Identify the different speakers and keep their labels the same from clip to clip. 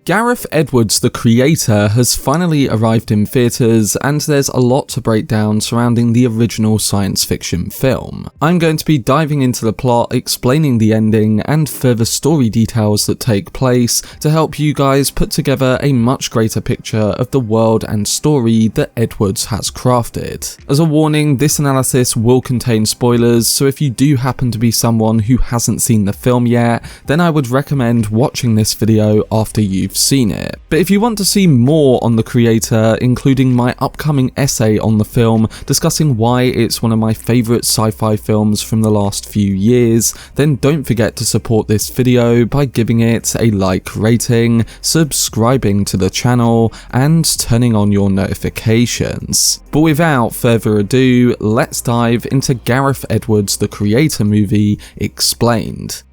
Speaker 1: Gareth Edwards The Creator has finally arrived in theatres, and there's a lot to break down surrounding the original science fiction film. I'm going to be diving into the plot, explaining the ending, and further story details that take place to help you guys put together a much greater picture of the world and story that Edwards has crafted. As a warning, this analysis will contain spoilers, so if you do happen to be someone who hasn't seen the film yet, then I would recommend watching this video after you've seen it. But if you want to see more on The Creator, including my upcoming essay on the film discussing why it's one of my favourite sci-fi films from the last few years, then don't forget to support this video by giving it a like rating, subscribing to the channel, and turning on your notifications. But without further ado, let's dive into Gareth Edwards The Creator movie Explained.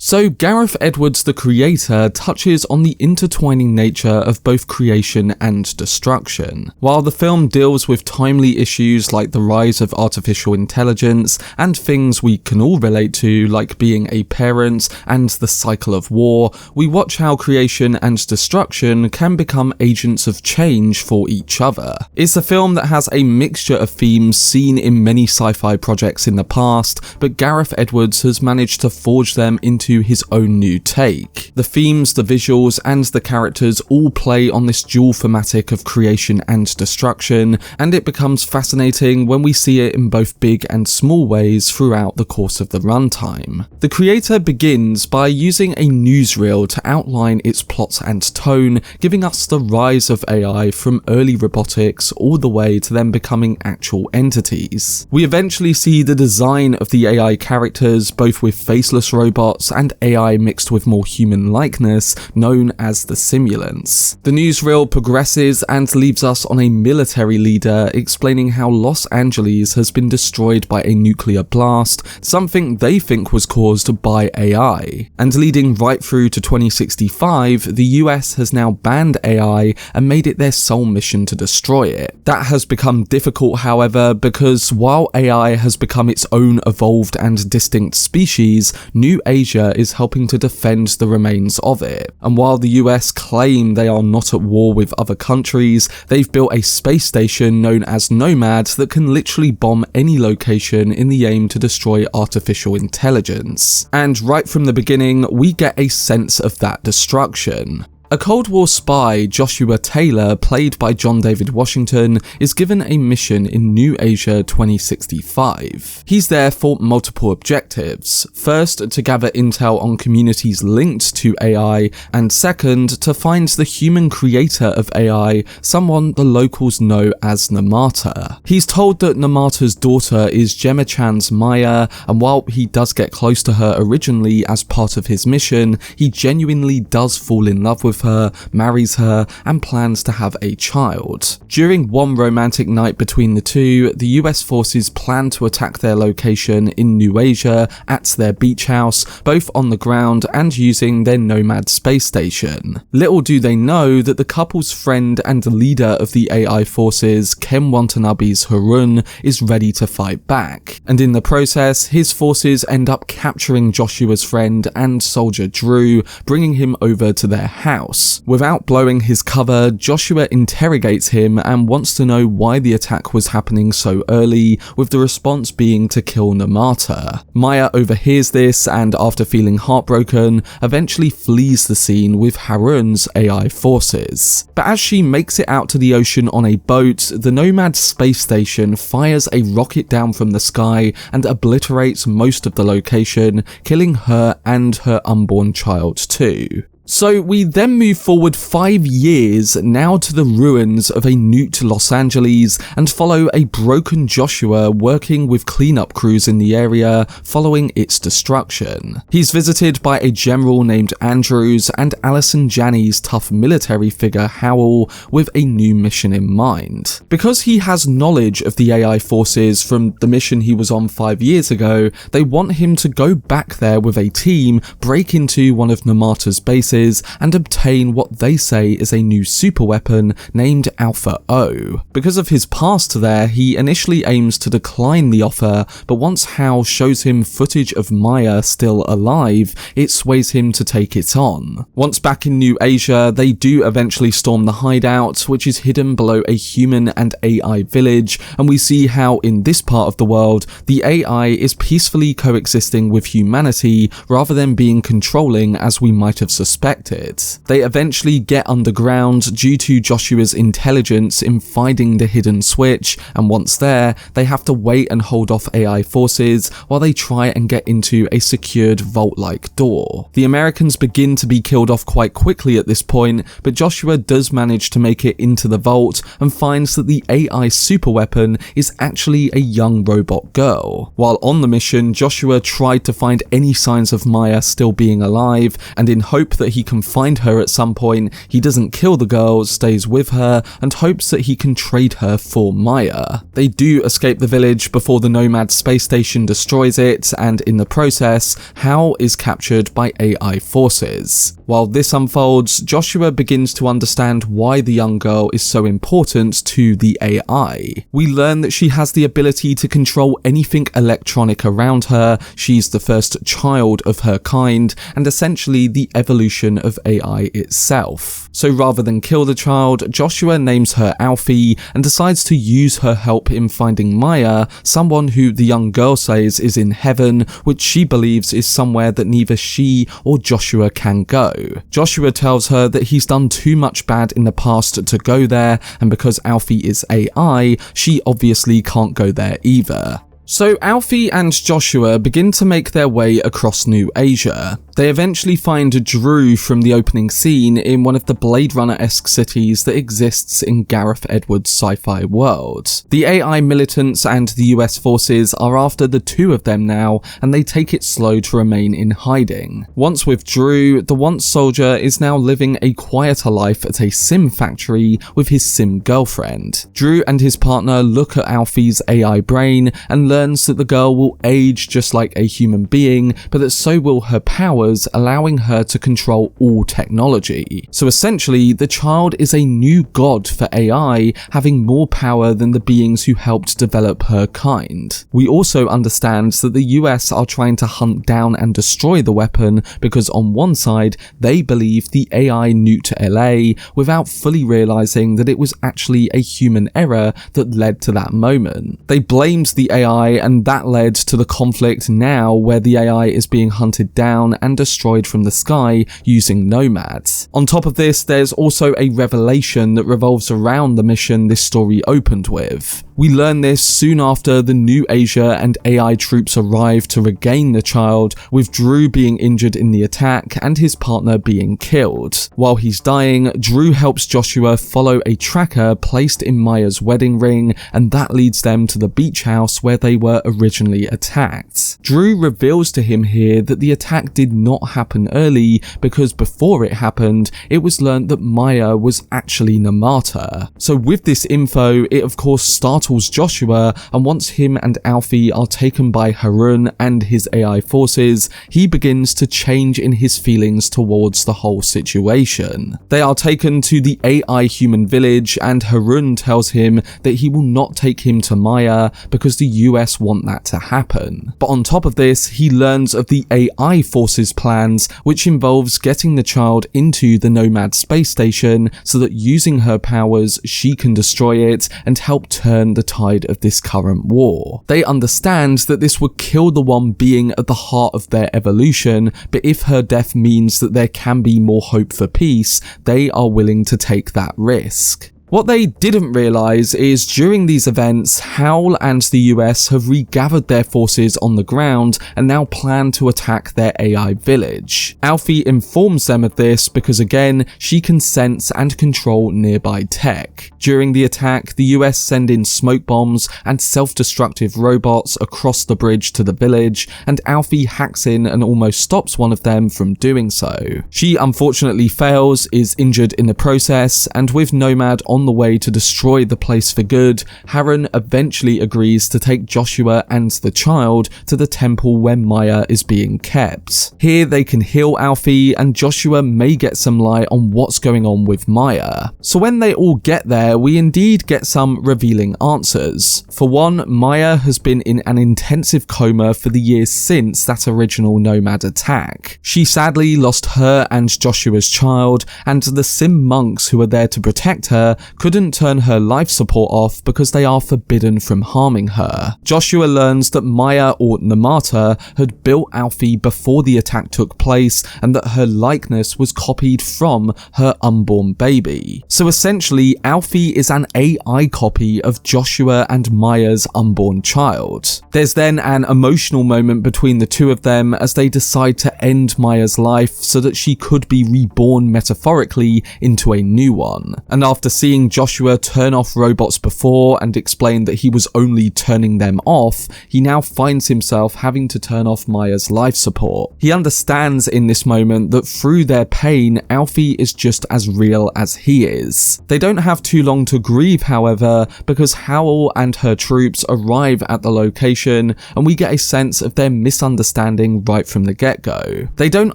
Speaker 1: So Gareth Edwards The Creator touches on the intertwining nature of both creation and destruction. While the film deals with timely issues like the rise of artificial intelligence and things we can all relate to, like being a parent and the cycle of war, we watch how creation and destruction can become agents of change for each other. It's a film that has a mixture of themes seen in many sci-fi projects in the past, but Gareth Edwards has managed to forge them into his own new take. The themes, the visuals, and the characters all play on this dual thematic of creation and destruction, and it becomes fascinating when we see it in both big and small ways throughout the course of the runtime. The Creator begins by using a newsreel to outline its plot and tone, giving us the rise of AI from early robotics all the way to them becoming actual entities. We eventually see the design of the AI characters, both with faceless robots and AI mixed with more human likeness, known as the simulants. The newsreel progresses and leaves us on a military leader explaining how Los Angeles has been destroyed by a nuclear blast, something they think was caused by AI. And leading right through to 2065, the US has now banned AI and made it their sole mission to destroy it. That has become difficult, however, because while AI has become its own evolved and distinct species, New Asia is helping to defend the remains of it. And while the US claim they are not at war with other countries, they've built a space station known as Nomad that can literally bomb any location in the aim to destroy artificial intelligence. And right from the beginning, we get a sense of that destruction. A Cold War spy, Joshua Taylor, played by John David Washington, is given a mission in New Asia 2065. He's there for multiple objectives. First, to gather intel on communities linked to AI, and second, to find the human creator of AI, someone the locals know as Nirmata. He's told that Nirmata's daughter is Gemma Chan's Maya, and while he does get close to her originally as part of his mission, he genuinely does fall in love with her, marries her, and plans to have a child. During one romantic night between the two, the US forces plan to attack their location in New Asia at their beach house, both on the ground and using their Nomad space station. Little do they know that the couple's friend and leader of the AI forces, Ken Watanabe's Harun, is ready to fight back. And in the process, his forces end up capturing Joshua's friend and soldier Drew, bringing him over to their house. Without blowing his cover, Joshua interrogates him and wants to know why the attack was happening so early, with the response being to kill Nirmata. Maya overhears this and, after feeling heartbroken, eventually flees the scene with Harun's AI forces. But as she makes it out to the ocean on a boat, the Nomad space station fires a rocket down from the sky and obliterates most of the location, killing her and her unborn child too. So we then move forward 5 years now to the ruins of a nuked Los Angeles and follow a broken Joshua working with cleanup crews in the area following its destruction. He's visited by a general named Andrews and Allison Janney's tough military figure Howell with a new mission in mind. Because he has knowledge of the AI forces from the mission he was on 5 years ago, they want him to go back there with a team, break into one of Nirmata's bases, forces and obtain what they say is a new superweapon named Alpha O. Because of his past there, he initially aims to decline the offer, but once Hal shows him footage of Maya still alive, it sways him to take it on. Once back in New Asia, they do eventually storm the hideout, which is hidden below a human and AI village, and we see how in this part of the world, the AI is peacefully coexisting with humanity rather than being controlling as we might have suspected. They eventually get underground due to Joshua's intelligence in finding the hidden switch, and once there, they have to wait and hold off AI forces while they try and get into a secured vault-like door. The Americans begin to be killed off quite quickly at this point, but Joshua does manage to make it into the vault and finds that the AI superweapon is actually a young robot girl. While on the mission, Joshua tried to find any signs of Maya still being alive, and in hope that he can find her at some point, he doesn't kill the girl, stays with her, and hopes that he can trade her for Maya. They do escape the village before the Nomad space station destroys it, and in the process, Hal is captured by AI forces. While this unfolds, Joshua begins to understand why the young girl is so important to the AI. We learn that she has the ability to control anything electronic around her, she's the first child of her kind, and essentially the evolution of AI itself. So rather than kill the child, Joshua names her Alfie and decides to use her help in finding Maya, someone who the young girl says is in heaven, which she believes is somewhere that neither she or Joshua can go. Joshua tells her that he's done too much bad in the past to go there, and because Alfie is AI, she obviously can't go there either. So Alfie and Joshua begin to make their way across New Asia. They eventually find Drew from the opening scene in one of the Blade Runner-esque cities that exists in Gareth Edwards' sci-fi world. The AI militants and the US forces are after the two of them now, and they take it slow to remain in hiding. Once with Drew, the once soldier is now living a quieter life at a sim factory with his sim girlfriend. Drew and his partner look at Alfie's AI brain and learns that the girl will age just like a human being, but that so will her powers, allowing her to control all technology. So essentially, the child is a new god for AI, having more power than the beings who helped develop her kind. We also understand that the US are trying to hunt down and destroy the weapon because on one side, they believe the AI nuked LA without fully realizing that it was actually a human error that led to that moment. They blamed the AI, and that led to the conflict now where the AI is being hunted down and destroyed from the sky using nomads. On top of this, there's also a revelation that revolves around the mission this story opened with. We learn this soon after the New Asia and AI troops arrive to regain the child, with Drew being injured in the attack and his partner being killed. While he's dying, Drew helps Joshua follow a tracker placed in Maya's wedding ring, and that leads them to the beach house where they were originally attacked. Drew reveals to him here that the attack did not happen early because before it happened, it was learned that Maya was actually Nirmata. So with this info, it of course startles Joshua, and once him and Alfie are taken by Harun and his AI forces, he begins to change in his feelings towards the whole situation. They are taken to the AI human village, and Harun tells him that he will not take him to Maya because the US want that to happen. But on top of this, he learns of the AI forces plans, which involves getting the child into the Nomad space station so that using her powers, she can destroy it and help turn the tide of this current war. They understand that this would kill the one being at the heart of their evolution, but if her death means that there can be more hope for peace, they are willing to take that risk. What they didn't realise is during these events, Hal and the US have regathered their forces on the ground and now plan to attack their AI village. Alfie informs them of this because again, she can sense and control nearby tech. During the attack, the US send in smoke bombs and self-destructive robots across the bridge to the village, and Alfie hacks in and almost stops one of them from doing so. She unfortunately fails, is injured in the process, and with Nomad on on the way to destroy the place for good, Harren eventually agrees to take Joshua and the child to the temple where Maya is being kept. Here they can heal Alfie, and Joshua may get some light on what's going on with Maya. So when they all get there, we indeed get some revealing answers. For one, Maya has been in an intensive coma for the years since that original Nomad attack. She sadly lost her and Joshua's child, and the Sim monks who were there to protect her couldn't turn her life support off because they are forbidden from harming her. Joshua learns that Maya, or Nirmata, had built Alfie before the attack took place, and that her likeness was copied from her unborn baby. So essentially, Alfie is an AI copy of Joshua and Maya's unborn child. There's then an emotional moment between the two of them as they decide to end Maya's life so that she could be reborn metaphorically into a new one. And after seeing Joshua turn off robots before and explain that he was only turning them off, he now finds himself having to turn off Maya's life support. He understands in this moment that through their pain, Alfie is just as real as he is. They don't have too long to grieve, however, because Howell and her troops arrive at the location, and we get a sense of their misunderstanding right from the get-go. They don't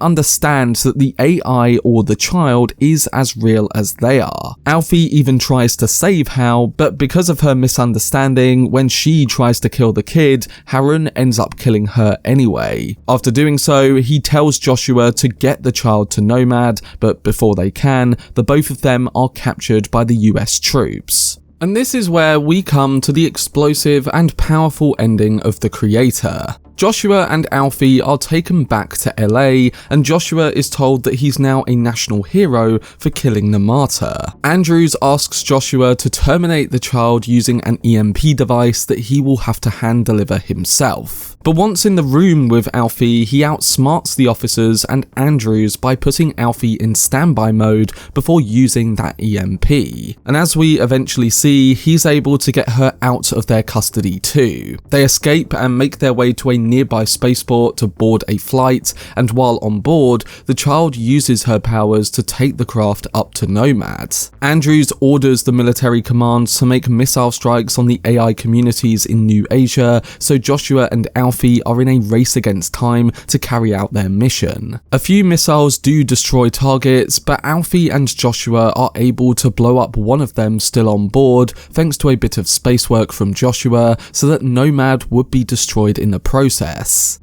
Speaker 1: understand that the AI or the child is as real as they are. Alfie even tries to save Hal, but because of her misunderstanding, when she tries to kill the kid, Harren ends up killing her anyway. After doing so, he tells Joshua to get the child to Nomad, but before they can, the both of them are captured by the US troops. And this is where we come to the explosive and powerful ending of The Creator. Joshua and Alfie are taken back to LA, and Joshua is told that he's now a national hero for killing Nirmata. Andrews asks Joshua to terminate the child using an EMP device that he will have to hand deliver himself. But once in the room with Alfie, he outsmarts the officers and Andrews by putting Alfie in standby mode before using that EMP. And as we eventually see, he's able to get her out of their custody too. They escape and make their way to a nearby spaceport to board a flight, and while on board, the child uses her powers to take the craft up to Nomad. Andrews orders the military command to make missile strikes on the AI communities in New Asia, so Joshua and Alfie are in a race against time to carry out their mission. A few missiles do destroy targets, but Alfie and Joshua are able to blow up one of them still on board thanks to a bit of space work from Joshua so that Nomad would be destroyed in the process.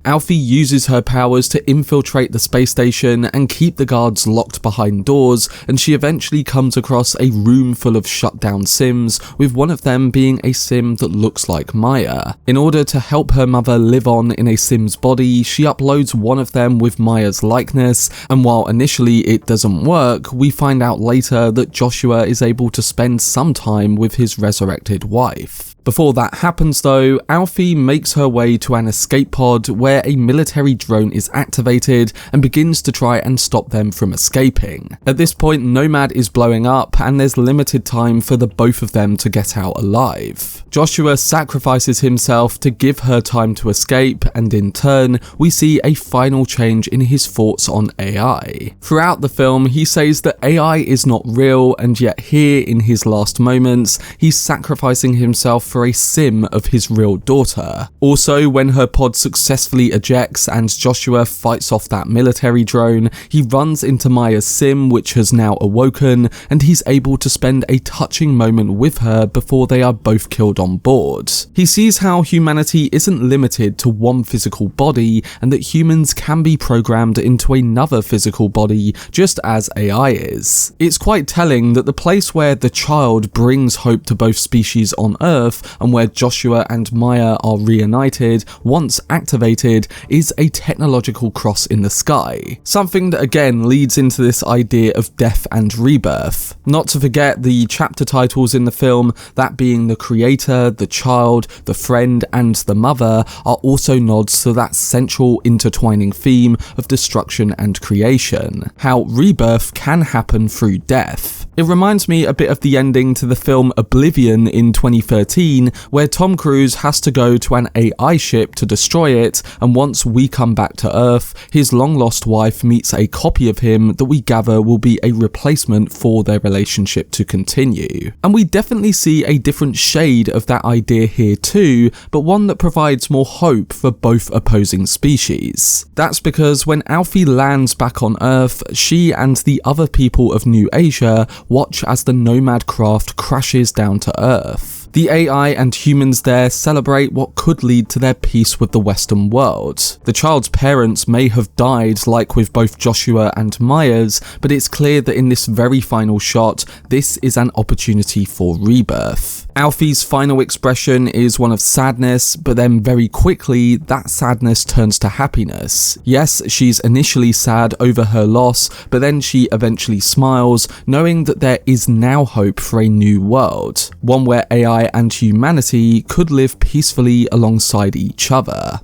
Speaker 1: Alfie uses her powers to infiltrate the space station and keep the guards locked behind doors, and she eventually comes across a room full of shut down Sims, with one of them being a Sim that looks like Maya. In order to help her mother live on in a Sim's body, she uploads one of them with Maya's likeness, and while initially it doesn't work, we find out later that Joshua is able to spend some time with his resurrected wife. Before that happens though, Alfie makes her way to an escape pod where a military drone is activated and begins to try and stop them from escaping. At this point, Nomad is blowing up and there's limited time for the both of them to get out alive. Joshua sacrifices himself to give her time to escape, and in turn, we see a final change in his thoughts on AI. Throughout the film, he says that AI is not real, and yet here in his last moments, he's sacrificing himself for a Sim of his real daughter. Also, when her pod successfully ejects and Joshua fights off that military drone, he runs into Maya's Sim, which has now awoken, and he's able to spend a touching moment with her before they are both killed on board. He sees how humanity isn't limited to one physical body, and that humans can be programmed into another physical body, just as AI is. It's quite telling that the place where the child brings hope to both species on Earth, and where Joshua and Maya are reunited, once activated, is a technological cross in the sky. Something that again leads into this idea of death and rebirth. Not to forget the chapter titles in the film, that being The Creator, The Child, The Friend, and The Mother, are also nods to that central intertwining theme of destruction and creation. How rebirth can happen through death. It reminds me a bit of the ending to the film Oblivion in 2013, scene where Tom Cruise has to go to an AI ship to destroy it, and once we come back to Earth, his long-lost wife meets a copy of him that we gather will be a replacement for their relationship to continue. And we definitely see a different shade of that idea here too, but one that provides more hope for both opposing species. That's because when Alfie lands back on Earth, she and the other people of New Asia watch as the Nomad craft crashes down to Earth. The AI and humans there celebrate what could lead to their peace with the Western world. The child's parents may have died like with both Joshua and Myers, but it's clear that in this very final shot, this is an opportunity for rebirth. Alfie's final expression is one of sadness, but then very quickly, that sadness turns to happiness. Yes, she's initially sad over her loss, but then she eventually smiles, knowing that there is now hope for a new world, one where AI and humanity could live peacefully alongside each other.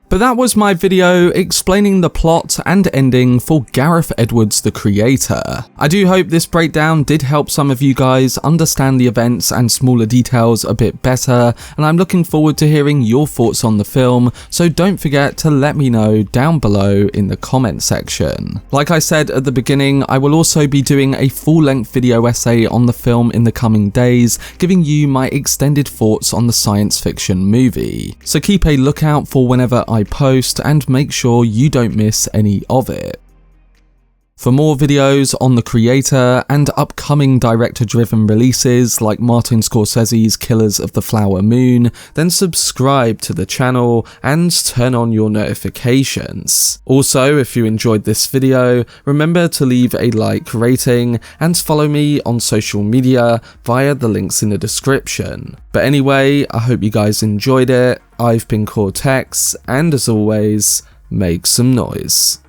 Speaker 1: But that was my video explaining the plot and ending for Gareth Edwards The Creator. I do hope this breakdown did help some of you guys understand the events and smaller details a bit better, and I'm looking forward to hearing your thoughts on the film, so don't forget to let me know down below in the comment section. Like I said at the beginning, I will also be doing a full-length video essay on the film in the coming days, giving you my extended thoughts on the science fiction movie. So keep a lookout for whenever I post and make sure you don't miss any of it. For more videos on The Creator and upcoming director-driven releases like Martin Scorsese's Killers of the Flower Moon, then subscribe to the channel and turn on your notifications. Also, if you enjoyed this video, remember to leave a like rating and follow me on social media via the links in the description. But anyway, I hope you guys enjoyed it. I've been Cortex, and as always, make some noise.